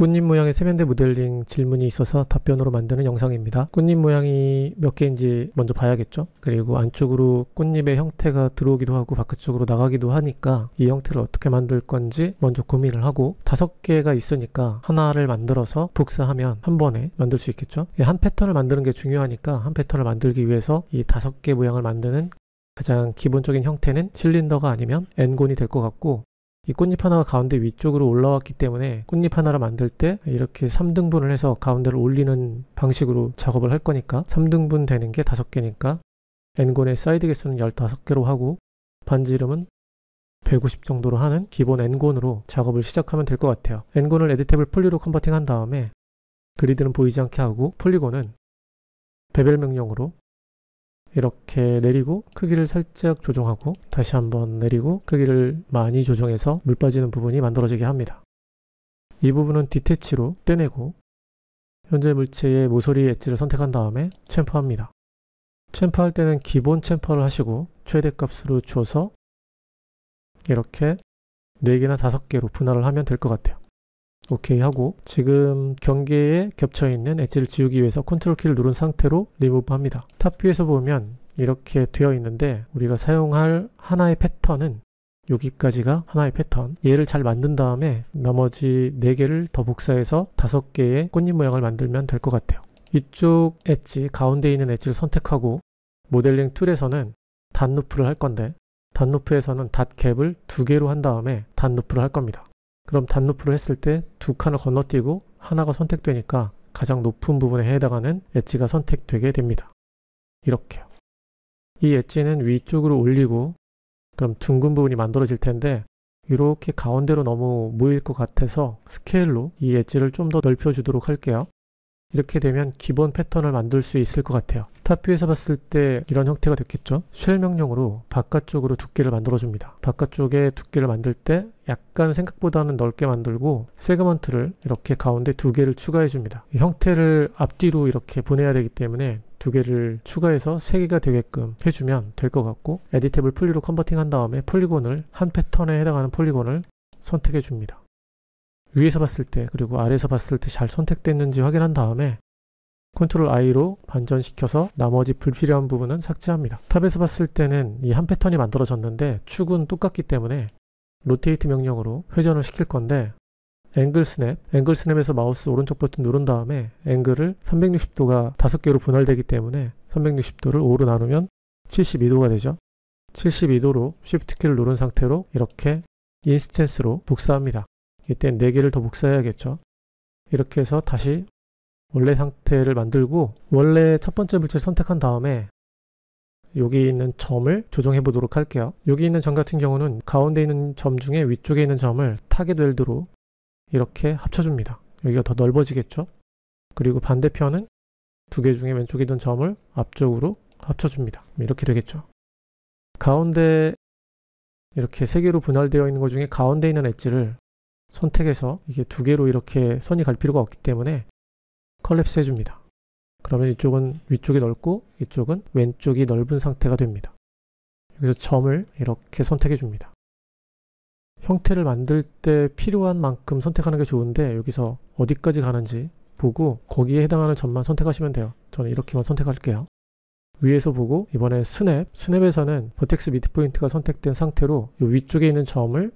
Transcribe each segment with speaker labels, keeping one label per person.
Speaker 1: 꽃잎 모양의 세면대 모델링 질문이 있어서 답변으로 만드는 영상입니다. 꽃잎 모양이 몇 개인지 먼저 봐야겠죠. 그리고 안쪽으로 꽃잎의 형태가 들어오기도 하고 바깥쪽으로 나가기도 하니까 이 형태를 어떻게 만들 건지 먼저 고민을 하고 5개가 있으니까 하나를 만들어서 복사하면 한 번에 만들 수 있겠죠. 한 패턴을 만드는 게 중요하니까 한 패턴을 만들기 위해서 이 5개 모양을 만드는 가장 기본적인 형태는 실린더가 아니면 엔곤이 될 것 같고, 이 꽃잎 하나가 가운데 위쪽으로 올라왔기 때문에 꽃잎 하나를 만들 때 이렇게 3등분을 해서 가운데를 올리는 방식으로 작업을 할 거니까 3등분 되는 게 5개니까 엔곤의 사이드 개수는 15개로 하고 반지름은 150 정도로 하는 기본 엔곤으로 작업을 시작하면 될 것 같아요. 엔곤을 에디테이블 폴리로 컨버팅 한 다음에 그리드는 보이지 않게 하고 폴리곤은 베벨 명령으로 이렇게 내리고 크기를 살짝 조정하고 다시 한번 내리고 크기를 많이 조정해서 물 빠지는 부분이 만들어지게 합니다. 이 부분은 디태치로 떼내고 현재 물체의 모서리 엣지를 선택한 다음에 챔퍼합니다. 챔퍼할 때는 기본 챔퍼를 하시고 최대값으로 줘서 이렇게 4개나 5개로 분할을 하면 될 것 같아요. 오케이 하고 지금 경계에 겹쳐있는 엣지를 지우기 위해서 컨트롤 키를 누른 상태로 리무브 합니다. 탑 뷰에서 보면 이렇게 되어 있는데 우리가 사용할 하나의 패턴은 여기까지가 하나의 패턴. 얘를 잘 만든 다음에 나머지 4개를 더 복사해서 5개의 꽃잎 모양을 만들면 될 것 같아요. 이쪽 엣지, 가운데 있는 엣지를 선택하고 모델링 툴에서는 닷 루프를 할 건데 닷 루프에서는 닷 갭을 2개로 한 다음에 닷 루프를 할 겁니다. 그럼 닷 루프를 했을 때 2칸을 건너뛰고 하나가 선택되니까 가장 높은 부분에 해당하는 엣지가 선택되게 됩니다. 이렇게요. 이 엣지는 위쪽으로 올리고 그럼 둥근 부분이 만들어질 텐데 이렇게 가운데로 너무 모일 것 같아서 스케일로 이 엣지를 좀 더 넓혀주도록 할게요. 이렇게 되면 기본 패턴을 만들 수 있을 것 같아요. 탑뷰에서 봤을 때 이런 형태가 됐겠죠. 쉘 명령으로 바깥쪽으로 두께를 만들어줍니다. 바깥쪽에 두께를 만들 때 약간 생각보다는 넓게 만들고 세그먼트를 이렇게 가운데 2개를 추가해줍니다. 이 형태를 앞뒤로 이렇게 보내야 되기 때문에 2개를 추가해서 3개가 되게끔 해주면 될 것 같고 에디테이블 폴리로 컨버팅 한 다음에 폴리곤을 한 패턴에 해당하는 폴리곤을 선택해 줍니다. 위에서 봤을 때 그리고 아래에서 봤을 때 잘 선택됐는지 확인한 다음에 컨트롤 I로 반전시켜서 나머지 불필요한 부분은 삭제합니다. 탑에서 봤을 때는 이 한 패턴이 만들어졌는데 축은 똑같기 때문에 로테이트 명령으로 회전을 시킬 건데 앵글 스냅에서 마우스 오른쪽 버튼 누른 다음에 앵글을 360도가 5개로 분할되기 때문에 360도를 5로 나누면 72도가 되죠. 72도로 Shift 키를 누른 상태로 이렇게 인스턴스로 복사합니다. 이땐 4개를 더 복사해야겠죠. 이렇게 해서 다시 원래 상태를 만들고 원래 첫 번째 물체를 선택한 다음에 여기 있는 점을 조정해 보도록 할게요. 여기 있는 점 같은 경우는 가운데 있는 점 중에 위쪽에 있는 점을 타겟 웰드로 이렇게 합쳐줍니다. 여기가 더 넓어지겠죠. 그리고 반대편은 2개 중에 왼쪽에 있는 점을 앞쪽으로 합쳐줍니다. 이렇게 되겠죠. 가운데 이렇게 3개로 분할되어 있는 것 중에 가운데 있는 엣지를 선택해서 이게 2개로 이렇게 선이 갈 필요가 없기 때문에 컬랩스 해줍니다. 그러면 이쪽은 위쪽이 넓고 이쪽은 왼쪽이 넓은 상태가 됩니다. 여기서 점을 이렇게 선택해 줍니다. 형태를 만들 때 필요한 만큼 선택하는 게 좋은데 여기서 어디까지 가는지 보고 거기에 해당하는 점만 선택하시면 돼요. 저는 이렇게만 선택할게요. 위에서 보고 이번에 스냅에서는 버텍스 미드포인트가 선택된 상태로 이 위쪽에 있는 점을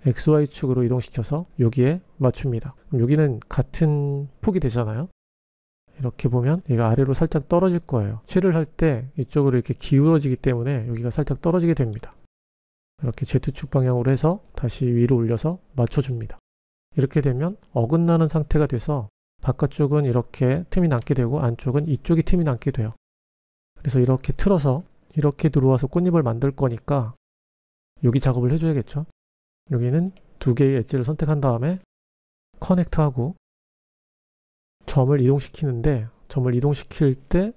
Speaker 1: XY축으로 이동시켜서 여기에 맞춥니다. 그럼 여기는 같은 폭이 되잖아요. 이렇게 보면 얘가 아래로 살짝 떨어질 거예요. 쉘을 할 때 이쪽으로 이렇게 기울어지기 때문에 여기가 살짝 떨어지게 됩니다. 이렇게 Z축 방향으로 해서 다시 위로 올려서 맞춰줍니다. 이렇게 되면 어긋나는 상태가 돼서 바깥쪽은 이렇게 틈이 남게 되고 안쪽은 이쪽이 틈이 남게 돼요. 그래서 이렇게 틀어서 이렇게 들어와서 꽃잎을 만들 거니까 여기 작업을 해줘야겠죠. 여기는 2개의 엣지를 선택한 다음에 커넥트하고 점을 이동시키는데 점을 이동시킬 때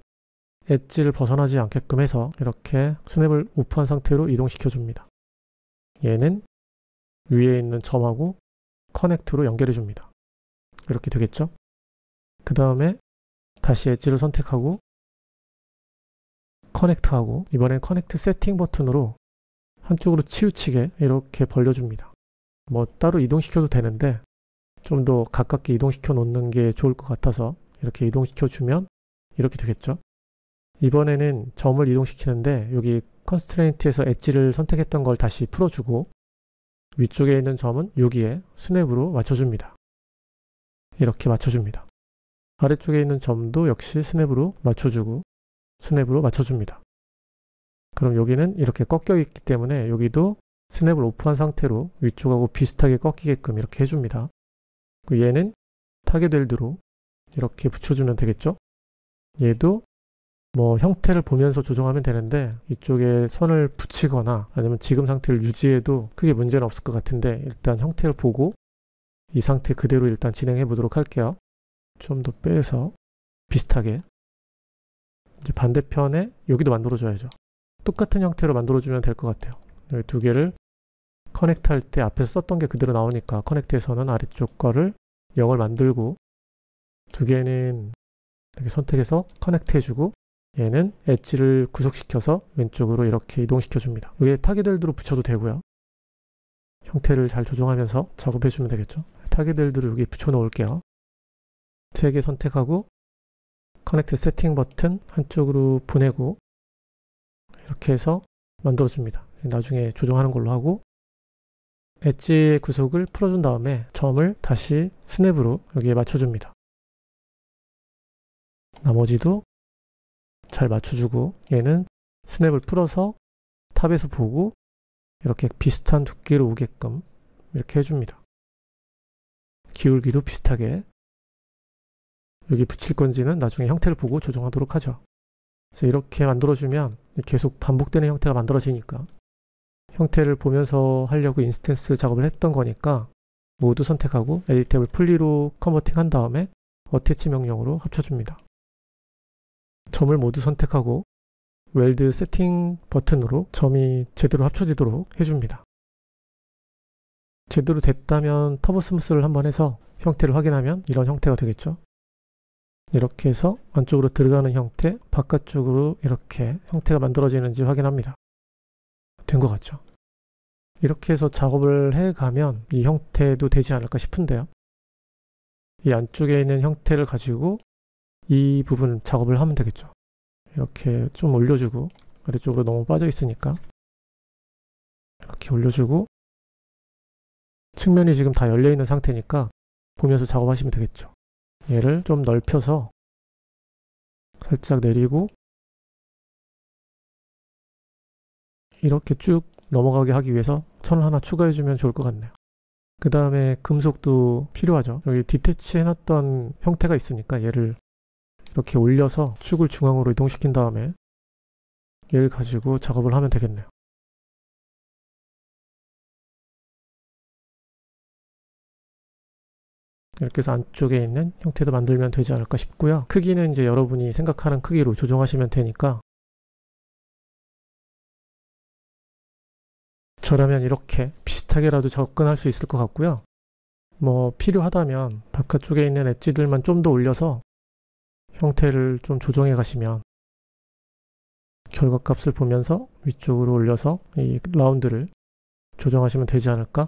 Speaker 1: 엣지를 벗어나지 않게끔 해서 이렇게 스냅을 오프한 상태로 이동시켜 줍니다. 얘는 위에 있는 점하고 커넥트로 연결해 줍니다. 이렇게 되겠죠? 그 다음에 다시 엣지를 선택하고 커넥트하고 이번엔 커넥트 세팅 버튼으로 한쪽으로 치우치게 이렇게 벌려줍니다. 뭐 따로 이동시켜도 되는데 좀 더 가깝게 이동시켜 놓는 게 좋을 것 같아서 이렇게 이동시켜 주면 이렇게 되겠죠. 이번에는 점을 이동시키는데 여기 컨스트레인트에서 엣지를 선택했던 걸 다시 풀어주고 위쪽에 있는 점은 여기에 스냅으로 맞춰줍니다. 이렇게 맞춰줍니다. 아래쪽에 있는 점도 역시 스냅으로 맞춰주고 스냅으로 맞춰줍니다. 그럼 여기는 이렇게 꺾여 있기 때문에 여기도 스냅을 오프한 상태로 위쪽하고 비슷하게 꺾이게끔 이렇게 해줍니다. 얘는 타겟웰드로 이렇게 붙여주면 되겠죠. 얘도 뭐 형태를 보면서 조정하면 되는데 이쪽에 선을 붙이거나 아니면 지금 상태를 유지해도 크게 문제는 없을 것 같은데 일단 형태를 보고 이 상태 그대로 일단 진행해 보도록 할게요. 좀 더 빼서 비슷하게 이제 반대편에 여기도 만들어줘야죠. 똑같은 형태로 만들어주면 될 것 같아요. 여기 두 개를 커넥트 할 때 앞에서 썼던 게 그대로 나오니까 커넥트에서는 아래쪽 거를 0을 만들고 두 개는 이렇게 선택해서 커넥트 해주고 얘는 엣지를 구속시켜서 왼쪽으로 이렇게 이동시켜 줍니다. 여기에 타겟웰드로 붙여도 되고요. 형태를 잘 조정하면서 작업해 주면 되겠죠. 타겟웰드를 여기 붙여 놓을게요. 3개 선택하고 커넥트 세팅 버튼 한쪽으로 보내고 이렇게 해서 만들어 줍니다. 나중에 조정하는 걸로 하고 엣지의 구속을 풀어준 다음에 점을 다시 스냅으로 여기에 맞춰줍니다. 나머지도 잘 맞춰주고 얘는 스냅을 풀어서 탑에서 보고 이렇게 비슷한 두께로 오게끔 이렇게 해줍니다. 기울기도 비슷하게 여기 붙일 건지는 나중에 형태를 보고 조정하도록 하죠. 그래서 이렇게 만들어주면 계속 반복되는 형태가 만들어지니까 형태를 보면서 하려고 인스턴스 작업을 했던 거니까 모두 선택하고 에디테이블 풀리로 컨버팅 한 다음에 어태치 명령으로 합쳐줍니다. 점을 모두 선택하고 웰드 세팅 버튼으로 점이 제대로 합쳐지도록 해줍니다. 제대로 됐다면 터보 스무스를 한번 해서 형태를 확인하면 이런 형태가 되겠죠. 이렇게 해서 안쪽으로 들어가는 형태, 바깥쪽으로 이렇게 형태가 만들어지는지 확인합니다. 된 것 같죠? 이렇게 해서 작업을 해가면 이 형태도 되지 않을까 싶은데요. 이 안쪽에 있는 형태를 가지고 이 부분 작업을 하면 되겠죠. 이렇게 좀 올려주고 아래쪽으로 너무 빠져 있으니까 이렇게 올려주고 측면이 지금 다 열려 있는 상태니까 보면서 작업하시면 되겠죠. 얘를 좀 넓혀서 살짝 내리고 이렇게 쭉 넘어가게 하기 위해서 선을 하나 추가해주면 좋을 것 같네요. 그 다음에 금속도 필요하죠. 여기 디태치 해놨던 형태가 있으니까 얘를 이렇게 올려서 축을 중앙으로 이동시킨 다음에 얘를 가지고 작업을 하면 되겠네요. 이렇게 해서 안쪽에 있는 형태도 만들면 되지 않을까 싶고요. 크기는 이제 여러분이 생각하는 크기로 조정하시면 되니까 저라면 이렇게 비슷하게라도 접근할 수 있을 것 같고요. 뭐 필요하다면 바깥쪽에 있는 엣지들만 좀 더 올려서 형태를 좀 조정해 가시면 결과값을 보면서 위쪽으로 올려서 이 라운드를 조정하시면 되지 않을까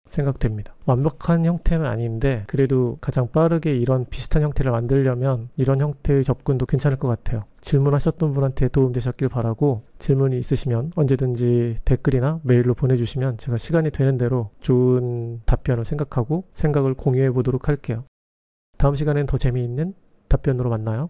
Speaker 1: 생각됩니다. 완벽한 형태는 아닌데 그래도 가장 빠르게 이런 비슷한 형태를 만들려면 이런 형태의 접근도 괜찮을 것 같아요. 질문하셨던 분한테 도움되셨길 바라고 질문이 있으시면 언제든지 댓글이나 메일로 보내주시면 제가 시간이 되는 대로 좋은 답변을 생각하고 생각을 공유해 보도록 할게요. 다음 시간엔 더 재미있는 답변으로 만나요.